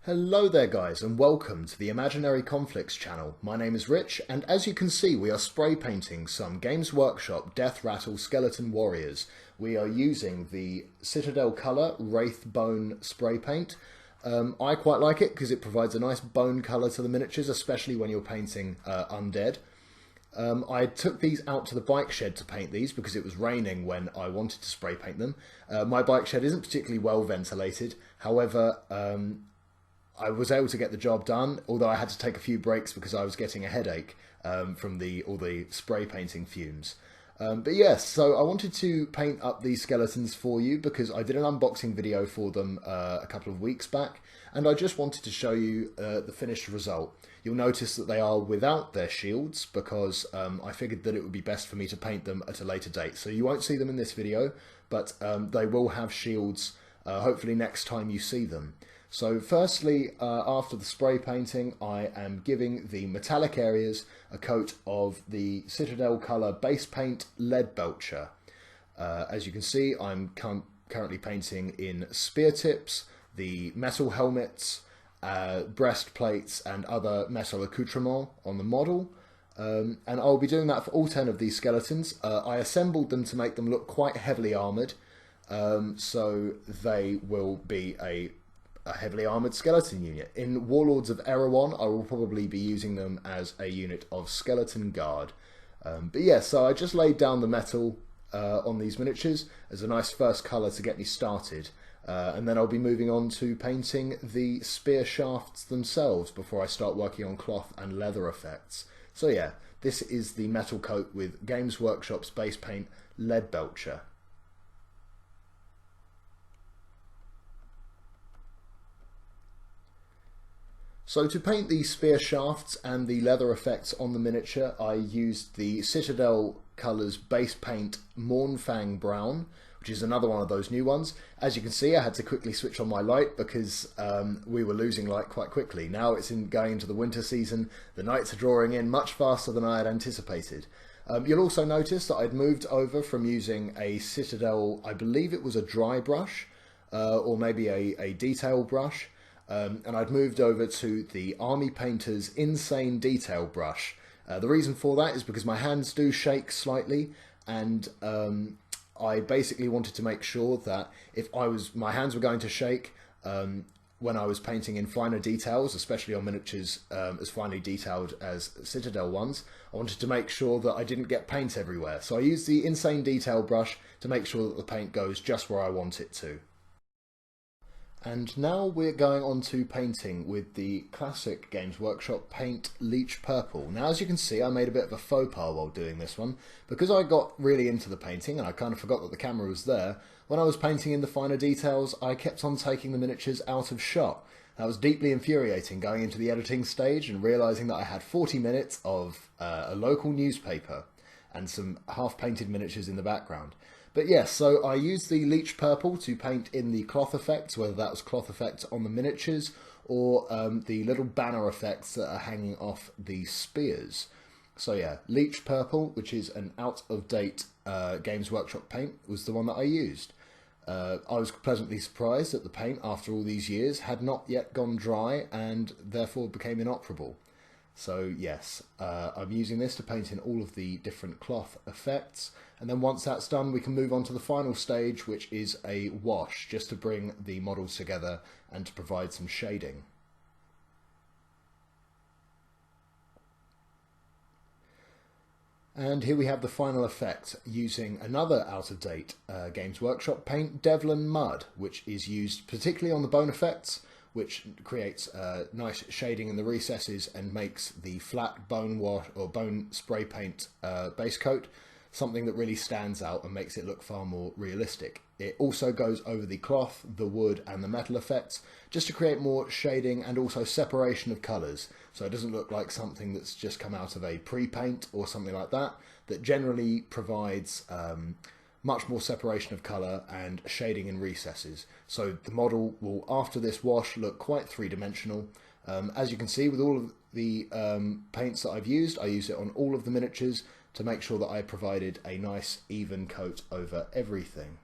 Hello there guys and welcome to the Imaginary Conflicts channel. My name is Rich and as you can see we are spray painting some Games Workshop Deathrattle Skeleton Warriors. We are using the Citadel colour Wraithbone spray paint. I quite like it because it provides a nice bone colour to the miniatures, especially when you're painting undead. I took these out to the bike shed to paint these because it was raining when I wanted to spray paint them. My bike shed isn't particularly well ventilated, however I was able to get the job done, although I had to take a few breaks because I was getting a headache from all the spray painting fumes. But yes, so I wanted to paint up these skeletons for you because I did an unboxing video for them a couple of weeks back, and I just wanted to show you the finished result. You'll notice that they are without their shields because I figured that it would be best for me to paint them at a later date. So you won't see them in this video, but they will have shields hopefully next time you see them. So firstly, after the spray painting, I am giving the metallic areas a coat of the Citadel colour base paint Lead Belcher. As you can see, I'm currently painting in spear tips, the metal helmets, breastplates and other metal accoutrements on the model. And I'll be doing that for all 10 of these skeletons. I assembled them to make them look quite heavily armoured, so they will be a heavily armoured skeleton unit. In Warlords of Erewhon, I will probably be using them as a unit of skeleton guard. But yeah, so I just laid down the metal on these miniatures as a nice first colour to get me started. And then I'll be moving on to painting the spear shafts themselves before I start working on cloth and leather effects. So yeah, this is the metal coat with Games Workshop's base paint Lead Belcher. So to paint the spear shafts and the leather effects on the miniature, I used the Citadel colours base paint Mournfang Brown, which is another one of those new ones. As you can see, I had to quickly switch on my light because we were losing light quite quickly. Now it's going into the winter season, the nights are drawing in much faster than I had anticipated. You'll also notice that I'd moved over from using a Citadel, I believe it was a dry brush, or maybe a detail brush, and I'd moved over to the Army Painter's Insane Detail brush. The reason for that is because my hands do shake slightly, and I basically wanted to make sure that if my hands were going to shake when I was painting in finer details, especially on miniatures as finely detailed as Citadel ones, I wanted to make sure that I didn't get paint everywhere. So I used the Insane Detail brush to make sure that the paint goes just where I want it to. And now we're going on to painting with the classic Games Workshop paint Leech Purple. Now as you can see, I made a bit of a faux pas while doing this one. Because I got really into the painting and I kind of forgot that the camera was there, when I was painting in the finer details, I kept on taking the miniatures out of shot. That was deeply infuriating going into the editing stage and realising that I had 40 minutes of a local newspaper and some half-painted miniatures in the background. But yes, so I used the Leech Purple to paint in the cloth effects, whether that was cloth effects on the miniatures or the little banner effects that are hanging off the spears. So yeah, Leech Purple, which is an out-of-date Games Workshop paint, was the one that I used. I was pleasantly surprised that the paint, after all these years, had not yet gone dry and therefore became inoperable. So yes, I'm using this to paint in all of the different cloth effects, and then once that's done we can move on to the final stage, which is a wash, just to bring the models together and to provide some shading. And here we have the final effect using another out-of-date Games Workshop paint, Devlin Mud, which is used particularly on the bone effects, which creates nice shading in the recesses and makes the flat bone wash or bone spray paint base coat something that really stands out and makes it look far more realistic. It also goes over the cloth, the wood and the metal effects just to create more shading and also separation of colours, so it doesn't look like something that's just come out of a pre-paint or something like that, that generally provides much more separation of colour and shading in recesses. So the model will, after this wash, look quite three-dimensional. As you can see with all of the paints that I've used, I use it on all of the miniatures to make sure that I provided a nice even coat over everything.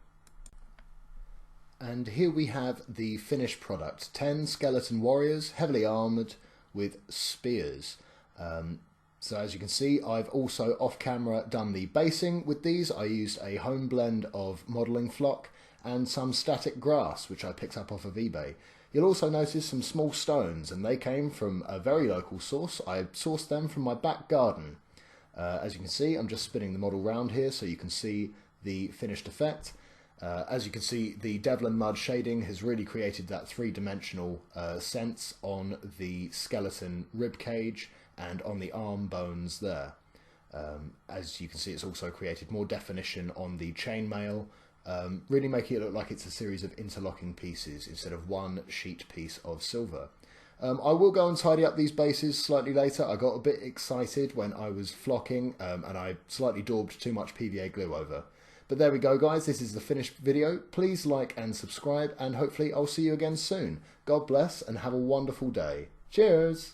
And here we have the finished product. 10 skeleton warriors, heavily armoured with spears. So as you can see, I've also off-camera done the basing with these. I used a home blend of modelling flock and some static grass, which I picked up off of eBay. You'll also notice some small stones, and they came from a very local source. I sourced them from my back garden. As you can see, I'm just spinning the model round here so you can see the finished effect. As you can see, the Devlin Mud shading has really created that three-dimensional sense on the skeleton rib cage and on the arm bones there. As you can see, it's also created more definition on the chainmail, really making it look like it's a series of interlocking pieces instead of one sheet piece of silver. I will go and tidy up these bases slightly later. I got a bit excited when I was flocking and I slightly daubed too much PVA glue over. But there we go, guys. This is the finished video. Please like and subscribe, and hopefully I'll see you again soon. God bless and have a wonderful day. Cheers!